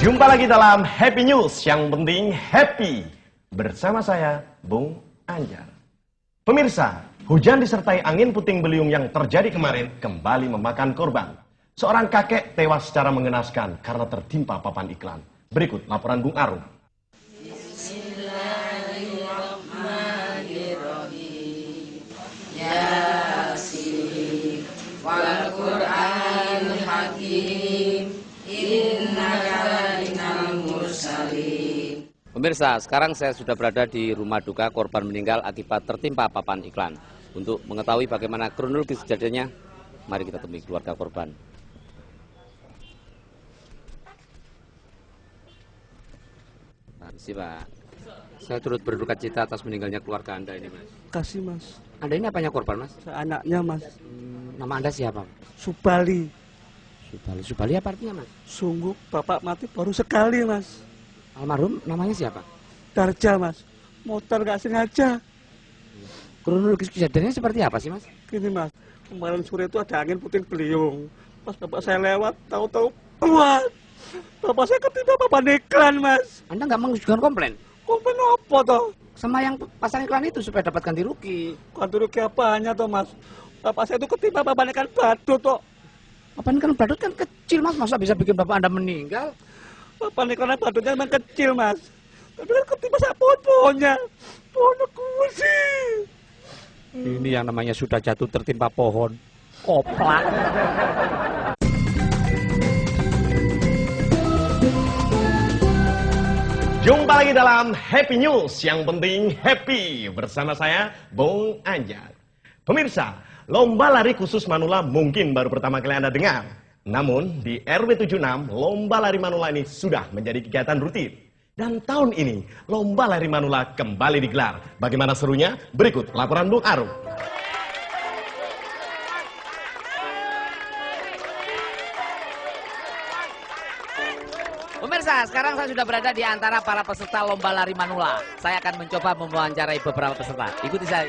Jumpa lagi dalam Happy News, yang penting happy. Bersama saya, Bung Anjar. Pemirsa, hujan disertai angin puting beliung yang terjadi kemarin kembali memakan korban. Seorang kakek tewas secara mengenaskan karena tertimpa papan iklan. Berikut laporan Bung Arum. Bismillahirrahmanirrahim. Yasin wal Qur'anil Hakim. Innaka laminal mursalin. Pemirsa, sekarang saya sudah berada di rumah duka korban meninggal akibat tertimpa papan iklan. Untuk mengetahui bagaimana kronologis kejadiannya, mari kita temui keluarga korban. Makasih, Pak. Saya turut berduka cita atas meninggalnya keluarga Anda ini, Mas. Kasih, Mas. Anda ini apanya korban, Mas? Anaknya, Mas. Nama Anda siapa? Subali. Subali apa artinya, Mas? Sungguh bapak mati baru sekali, Mas. Almarhum namanya siapa? Darja, Mas. Motor nggak sengaja. Kronologis kejadiannya seperti apa sih, Mas? Gini, Mas. Kemarin sore itu ada angin puting beliung. Pas bapak saya lewat, tahu-tahu kuat. Bapak saya ketimpa papan iklan, Mas. Anda nggak mengajukan komplain? Komplain apa toh? Sama yang pasang iklan itu supaya dapat ganti rugi. Ganti rugi apanya toh, Mas? Bapak saya itu ketimpa papan iklan badut toh. Papan iklan badut kan kecil, Mas. Masa bisa bikin bapak Anda meninggal? Papan iklan badutnya memang kecil, Mas. Tapi kan ketimpa saya pohon-pohonnya. Pohon kursi. Ini yang namanya sudah jatuh tertimpa pohon. Koplak. Jumpa lagi dalam Happy News, yang penting happy. Bersama saya, Bung Anjar. Pemirsa, lomba lari khusus manula mungkin baru pertama kali Anda dengar. Namun, di RW 76, lomba lari manula ini sudah menjadi kegiatan rutin. Dan tahun ini, lomba lari manula kembali digelar. Bagaimana serunya? Berikut laporan Bung Arum. Pemirsa, sekarang saya sudah berada di antara para peserta lomba lari manula. Saya akan mencoba mewawancarai beberapa peserta. Ikuti saya.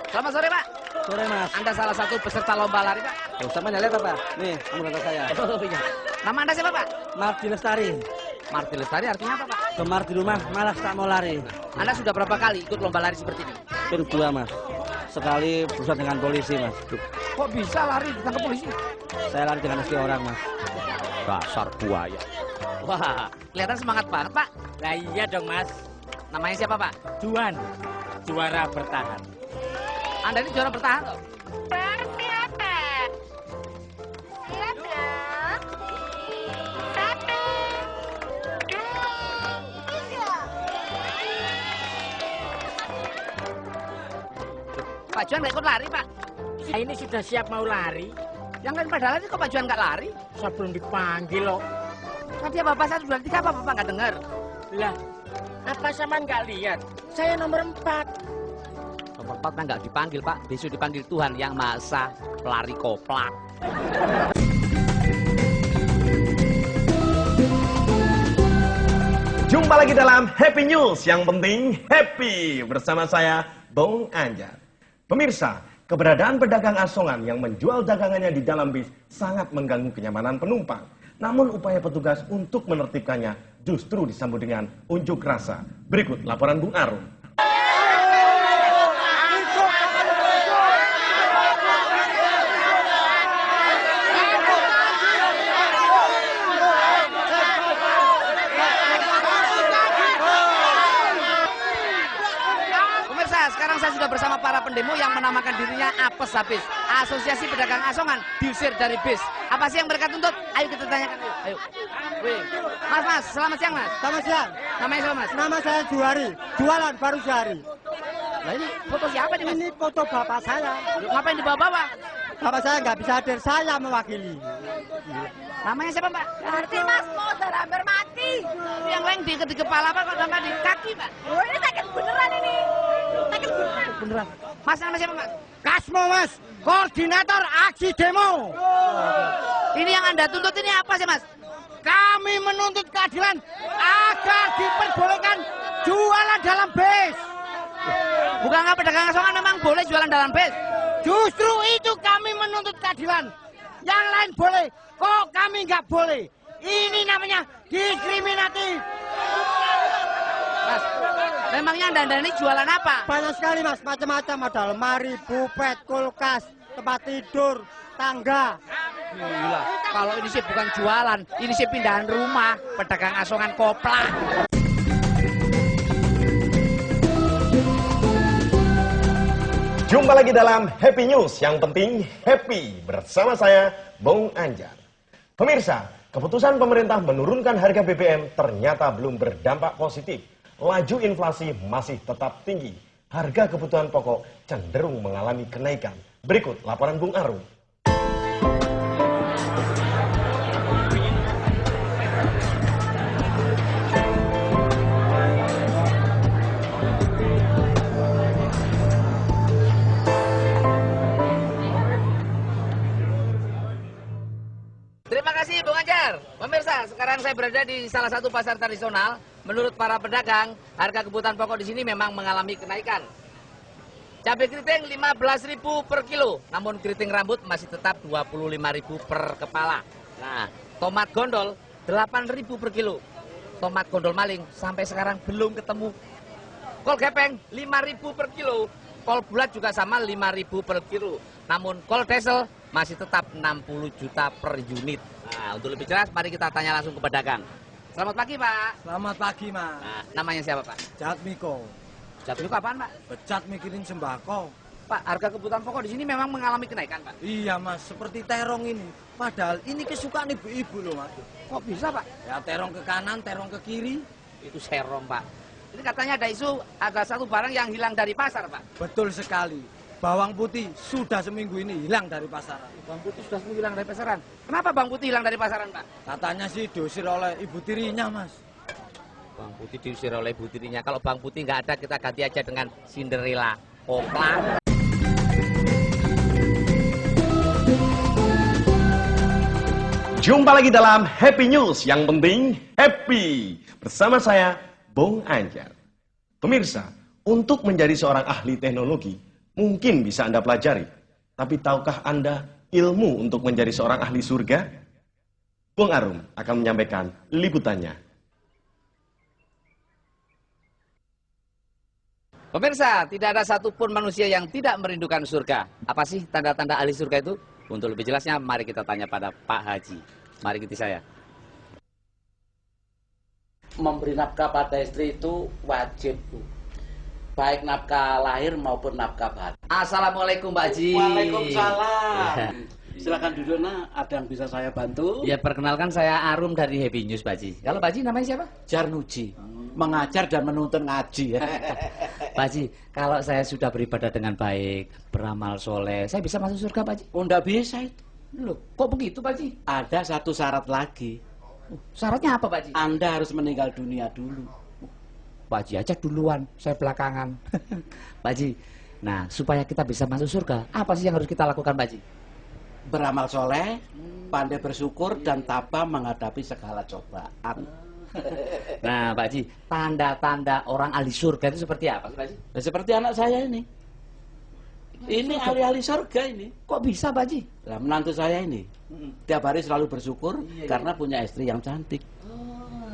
Selamat sore, Pak. Sore, Mas. Anda salah satu peserta lomba lari, Pak. Oh, sama lihat apa? Nih, anggota saya. Oh, iya. Nama Anda siapa, Pak? Marti Lestari. Marti Lestari artinya apa, Pak? Gemar di rumah, malas tak mau lari. Anda sudah berapa kali ikut lomba lari seperti ini? Kedua, Mas. Sekali berusaha dengan polisi, Mas. Kok bisa lari ditangkap polisi? Saya lari dengan istri orang, Mas. Dasar buaya. Wah, kelihatan semangat banget, Pak. Lah iya dong, Mas. Namanya siapa, Pak? Juan, juara bertahan. Anda ini juara bertahan, toh? Persiapan. Siap dong. 1, 2, 3. Pak Juan nggak ikut lari, Pak. Saya ini sudah siap mau lari. Yang lain pada lari, kok Pak Juan nggak lari? Saya belum dipanggil loh. Tadi Bapak 1, 2, 3, apa Bapak nggak dengar? Lah, apa sama nggak lihat? Saya nomor 4. Nomor 4 kan nggak dipanggil, Pak. Besok dipanggil Tuhan Yang Maha Esa, pelari koplak. Jumpa lagi dalam Happy News, yang penting happy. Bersama saya, Bung Anjar. Pemirsa, keberadaan pedagang asongan yang menjual dagangannya di dalam bis sangat mengganggu kenyamanan penumpang. Namun upaya petugas untuk menertibkannya justru disambut dengan unjuk rasa. Berikut laporan Bung Arum. Sekarang saya sudah bersama para pendemo yang menamakan dirinya Apes Habis. Asosiasi Pedagang Asongan diusir dari bis. Apa sih yang mereka tuntut? Ayo kita tanyakan. Ayo. Wih. Mas, selamat siang, Mas. Selamat siang. Namanya siapa, Mas? Nama saya Juari. Jualan baru sehari. Lah ini foto siapa nih, Mas? Ini foto bapak saya. Loh, ngapain dibawa-bawa? Bapak saya nggak bisa hadir, saya mewakili. Namanya siapa, Mbak? Berarti Mas mau hampir mati. Yang lain di kepala apa kok sampai di kaki, Mbak? Oh, ini sakit beneran ini. Sakit beneran. Beneran. Mas, nama siapa, Mas? Kasmo, Mas. Koordinator aksi demo. Ini yang Anda tuntut ini apa sih, Mas? Kami menuntut keadilan agar diperbolehkan jualan dalam bis. Bukankah pedagang asongan memang boleh jualan dalam bis? Justru itu kami menuntut keadilan. Yang lain boleh, Kok kami nggak boleh? Ini namanya diskriminatif. Mas, memangnya Anda ini jualan apa? Banyak sekali mas, macam-macam. Ada lemari, bupet, kulkas, tempat tidur, tangga. Gila, kalau ini sih bukan jualan, ini sih pindahan rumah, pedagang asongan koplang. Jumpa lagi dalam Happy News, yang penting happy, bersama saya, Bung Anjar. Pemirsa, keputusan pemerintah menurunkan harga BBM ternyata belum berdampak positif. Laju inflasi masih tetap tinggi. Harga kebutuhan pokok cenderung mengalami kenaikan. Berikut laporan Bung Arum. Terima kasih Bung Anjar. Pemirsa, sekarang saya berada di salah satu pasar tradisional. Menurut para pedagang, harga kebutuhan pokok di sini memang mengalami kenaikan. Cabai keriting 15.000 per kilo, namun keriting rambut masih tetap 25.000 per kepala. Nah, tomat gondol 8.000 per kilo. Tomat gondol maling sampai sekarang belum ketemu. Kol gepeng 5.000 per kilo. Kol bulat juga sama 5.000 per kilo. Namun kol desel masih tetap 60 juta per unit. Nah, untuk lebih jelas mari kita tanya langsung ke pedagang. Selamat pagi, Pak. Selamat pagi mas. Nah, namanya siapa, Pak? Jatmiko, Jatuh apaan, Pak? becat mikirin sembako. Pak, harga kebutuhan pokok di sini memang mengalami kenaikan, Pak. Iya mas, seperti terong ini. Padahal ini kesukaan ibu-ibu loh mas. Kok bisa, Pak? Ya terong ke kanan, terong ke kiri. Itu serong, Pak. Ini katanya ada isu ada satu barang yang hilang dari pasar, Pak. Betul sekali. Bawang putih sudah seminggu ini hilang dari pasaran. Bawang putih sudah semua hilang dari pasaran. Kenapa bawang putih hilang dari pasaran, Pak? Katanya sih diusir oleh ibu tirinya mas. Bawang putih diusir oleh ibu tirinya. Kalau bawang putih nggak ada, kita ganti aja dengan Cinderella. Koplang. Jumpa lagi dalam Happy News, yang penting happy. Bersama saya, Bung Anjar. Pemirsa, untuk menjadi seorang ahli teknologi, mungkin bisa Anda pelajari. Tapi tahukah Anda ilmu untuk menjadi seorang ahli surga? Bung Arum akan menyampaikan liputannya. Pemirsa, tidak ada satupun manusia yang tidak merindukan surga. Apa sih tanda-tanda ahli surga itu? Untuk lebih jelasnya, mari kita tanya pada Pak Haji. Mari ikuti saya. Memberi nafkah pada istri itu wajib, Bu. Baik nafkah lahir maupun nafkah batin. Assalamualaikum, Pak Haji. Waalaikumsalam. Silakan duduk, nak. Ada yang bisa saya bantu? Ya, perkenalkan saya Arum dari Happy News, Pak Haji. Kalau Pak Haji namanya siapa? Jarnuji. Mengajar dan menuntun ngaji ya. Pak Haji, kalau saya sudah beribadah dengan baik, beramal soleh, saya bisa masuk surga, Pak Haji? Oh, enggak bisa itu. Loh, kok begitu, Pak Haji? Ada satu syarat lagi. Syaratnya apa, Pak Haji? Anda harus meninggal dunia dulu. Pak Haji aja duluan, saya belakangan. Pak Haji, nah supaya kita bisa masuk surga, apa sih yang harus kita lakukan, Pak Haji? Beramal soleh, pandai bersyukur, dan tabah menghadapi segala cobaan. Nah, Pak Haji, tanda-tanda orang ahli surga itu seperti apa, Pak Haji? Ya, seperti anak saya ini. Ini ahli-ahli surga ini. Kok bisa, Pak Haji? Nah, menantu saya ini tiap hari selalu bersyukur karena punya istri yang cantik.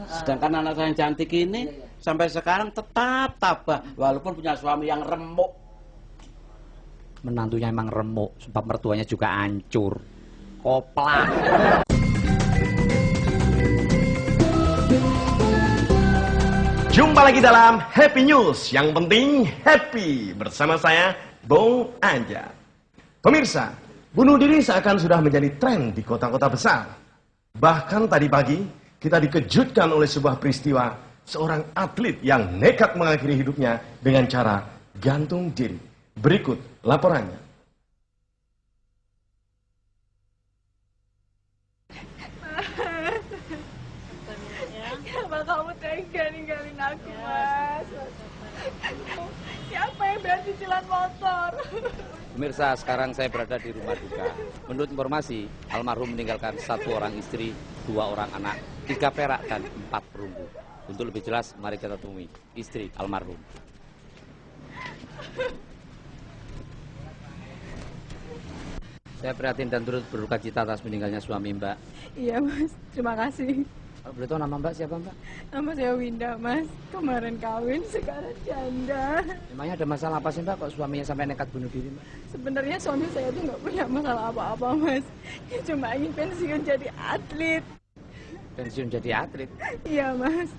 Sedangkan anak saya yang cantik ini sampai sekarang tetap tabah walaupun punya suami yang remuk. Menantunya emang remuk, sebab mertuanya juga hancur. Koplang. Jumpa lagi dalam Happy News, yang penting happy. Bersama saya, Bung Anjar. Pemirsa, bunuh diri seakan sudah menjadi tren di kota-kota besar. Bahkan tadi pagi, kita dikejutkan oleh sebuah peristiwa seorang atlet yang nekat mengakhiri hidupnya dengan cara gantung diri. Berikut laporannya. Kenapa kamu tega ninggalin aku, Mas? Siapa yang bayar cicilan motor? Pemirsa, sekarang saya berada di rumah duka. Menurut informasi, almarhum meninggalkan 1 orang istri, 2 orang anak, 3 perak, dan 4 perunggu. Untuk lebih jelas, mari kita temui istri almarhum. Saya prihatin dan turut berduka cita atas meninggalnya suami Mbak. Iya Mas, terima kasih. Kalau boleh tahu nama Mbak siapa Mbak? Nama saya Winda Mas, kemarin kawin sekarang janda. Memangnya ada masalah apa sih Mbak kok suaminya sampai nekat bunuh diri Mbak? Sebenarnya suami saya tuh nggak punya masalah apa-apa Mas. Dia cuma ingin pensiun jadi atlet. Pensiun jadi atlet? Iya Mas.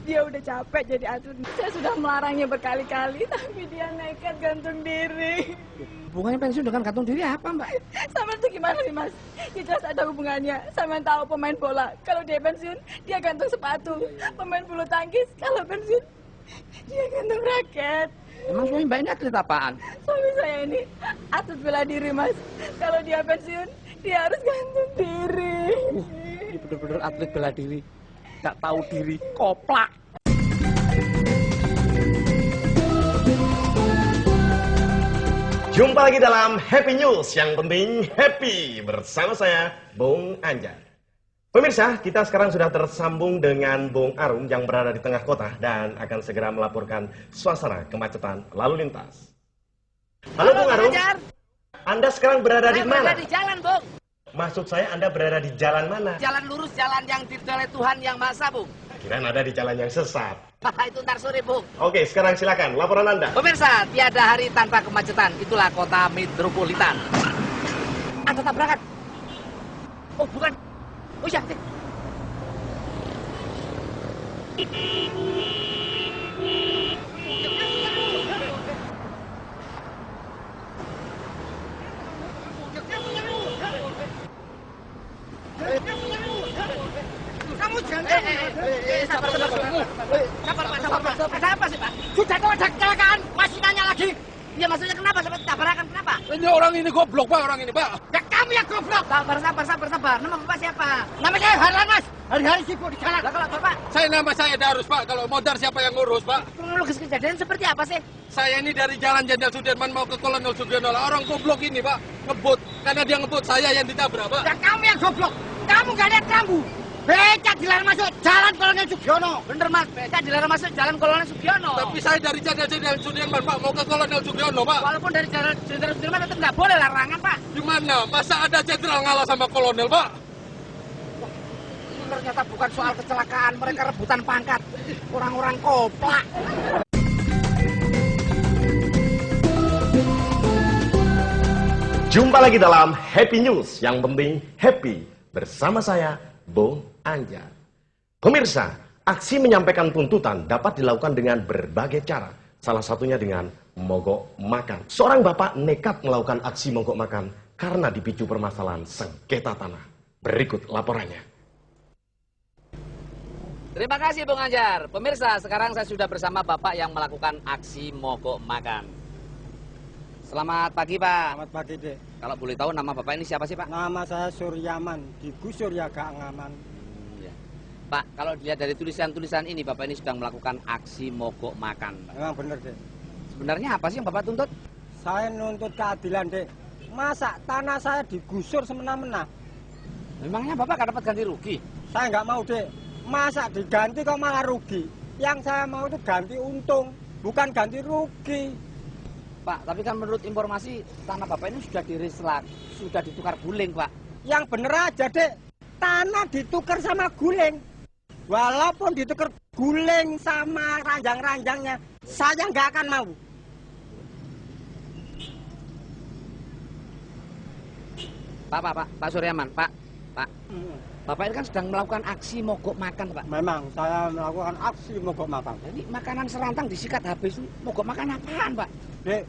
Dia udah capek jadi atlet. Saya sudah melarangnya berkali-kali, tapi dia nekat gantung diri. Hubungannya pensiun dengan gantung diri apa Mbak? Sama itu gimana nih Mas? Ya jelas ada hubungannya. Sama tahu pemain bola, kalau dia pensiun, dia gantung sepatu. Pemain bulu tangkis, kalau pensiun, dia gantung raket. Emang suami Mbak ini atlet apaan? Suami saya ini atlet bela diri Mas. Kalau dia pensiun, dia harus gantung diri. Ini bener-bener atlet bela diri. Gak tahu diri, koplak. Jumpa lagi dalam Happy News, yang penting happy, bersama saya, Bung Anjar. Pemirsa, kita sekarang sudah tersambung dengan Bung Arum yang berada di tengah kota dan akan segera melaporkan suasana kemacetan lalu lintas. Halo Bung Arum, Anda sekarang berada di mana? Berada di jalan, Bung. Maksud saya Anda berada di jalan mana? Jalan lurus, jalan yang diridhoi oleh Tuhan Yang Maha Esa, Bung. Kirain ada di jalan yang sesat. Itu ntar sore, Bung. Oke, sekarang silakan laporan Anda. Pemirsa, tiada hari tanpa kemacetan. Itulah kota metropolitan. Ada tabrakan. Oh, bukan. Oh iya. Kamu jangan. Sabar, Pak. Ada apa sih, Pak? Sudah tahu ada kecelakaan, masih nanya lagi. Ya maksudnya kenapa sampai tabrakan, kenapa? Ini orang ini goblok Pak, orang ini Pak. Ya kamu yang goblok. Sabar. Nama Bapak siapa? Nama saya Harlan, Mas. Hari-hari sibuk di jalan. Lah kalau Bapak? Nama saya Darus Pak, kalau modar siapa yang ngurus Pak? Kronologis kejadian seperti apa sih? Saya ini dari Jalan Jenderal Sudirman mau ke Kolonel Sugiono. Orang goblok ini Pak, ngebut. Karena dia ngebut, saya yang ditabrak Pak. Ya kamu yang goblok. Kamu gak lihat rambu. Becak dilarang masuk Jalan Kolonel Sugiono. Bener Mas, becak dilarang masuk Jalan Kolonel Sugiono. Tapi saya dari Jenderal Sudirman Pak, mau ke Kolonel Sugiono Pak. Walaupun dari Jalan Jenderal Sudirman tetap nggak boleh larangan Pak. Gimana? Masa ada jenderal ngalah sama kolonel Pak? Ini ternyata bukan soal kecelakaan, mereka rebutan pangkat. Orang-orang koplak. Jumpa lagi dalam Happy News, yang penting happy, bersama saya, Bung Anjar. Pemirsa, aksi menyampaikan tuntutan dapat dilakukan dengan berbagai cara. Salah satunya dengan mogok makan. Seorang bapak nekat melakukan aksi mogok makan karena dipicu permasalahan sengketa tanah. Berikut laporannya. Terima kasih Bung Anjar. Pemirsa, sekarang saya sudah bersama bapak yang melakukan aksi mogok makan. Selamat pagi Pak. Selamat pagi, Dek. Kalau boleh tahu nama bapak ini siapa sih Pak? Nama saya Suryaman, digusur ya gak ngaman. Ya. Pak, kalau dilihat dari tulisan-tulisan ini, bapak ini sedang melakukan aksi mogok makan Pak. Memang bener, Dek. Sebenarnya apa sih yang bapak tuntut? Saya nuntut keadilan, Dek. Masa tanah saya digusur semena-mena? Memangnya bapak gak dapat ganti rugi? Saya nggak mau, Dek. Masa diganti kok malah rugi? Yang saya mau itu ganti untung, bukan ganti rugi. Pak, tapi kan menurut informasi tanah bapak ini sudah direslak, sudah ditukar guling Pak. Yang bener aja, Dek. Tanah ditukar sama guling. Walaupun ditukar guling sama ranjang-ranjangnya, saya nggak akan mau. Pak Suryaman, Pak. Bapak ini kan sedang melakukan aksi mogok makan, Pak. Memang saya melakukan aksi mogok makan. Jadi makanan serantang disikat habis, mogok makan apaan, Pak? Dek,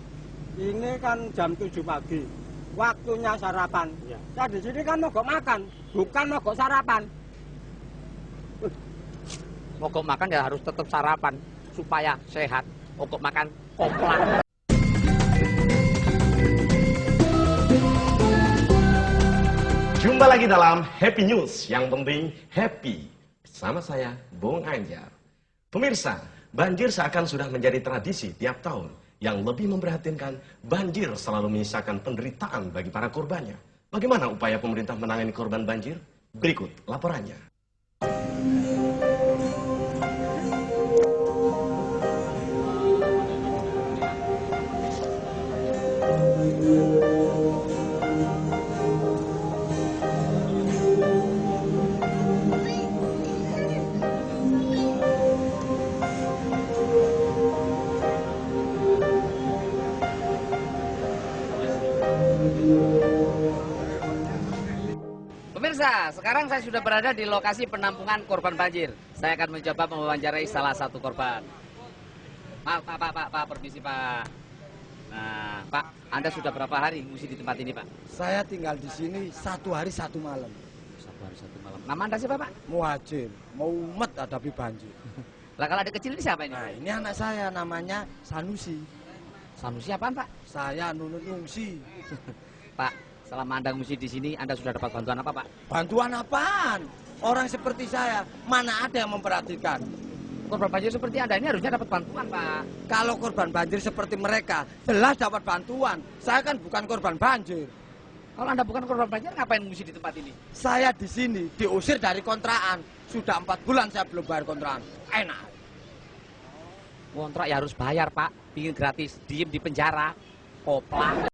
ini kan jam 7 pagi, waktunya sarapan. Ya. Saya di sini kan mogok makan, bukan mogok sarapan. Mogok makan ya harus tetap sarapan supaya sehat. Mogok makan koplang. Jumpa lagi dalam Happy News, yang penting happy. Bersama saya, Bung Anjar. Pemirsa, banjir seakan sudah menjadi tradisi tiap tahun. Yang lebih memprihatinkan, banjir selalu menyisakan penderitaan bagi para korbannya. Bagaimana upaya pemerintah menangani korban banjir? Berikut laporannya. Pemirsa, sekarang saya sudah berada di lokasi penampungan korban banjir. Saya akan mencoba mewawancarai salah satu korban. Pak, permisi Pak. Nah, Pak, Anda sudah berapa hari ngungsi di tempat ini, Pak? Saya tinggal di sini 1 hari 1 malam. 1 hari 1 malam. Nama Anda siapa, Pak? Muhajir, mau umat hadapi banjir. Lah kalau adik kecil ini siapa ini? Nah, ini anak saya namanya Sanusi. Sanusi apaan, Pak? Saya nunut ngungsi. Pak, selama Anda ngungsi di sini, Anda sudah dapat bantuan apa, Pak? Bantuan apaan? Orang seperti saya, mana ada yang memperhatikan? Korban banjir seperti Anda ini harusnya dapat bantuan, Pak. Kalau korban banjir seperti mereka, jelas dapat bantuan. Saya kan bukan korban banjir. Kalau Anda bukan korban banjir, ngapain ngungsi di tempat ini? Saya di sini diusir dari kontrakan. Sudah 4 bulan saya belum bayar kontrakan. Enak. Kontrak ya harus bayar, Pak. Bikin gratis, diem di penjara, koplang.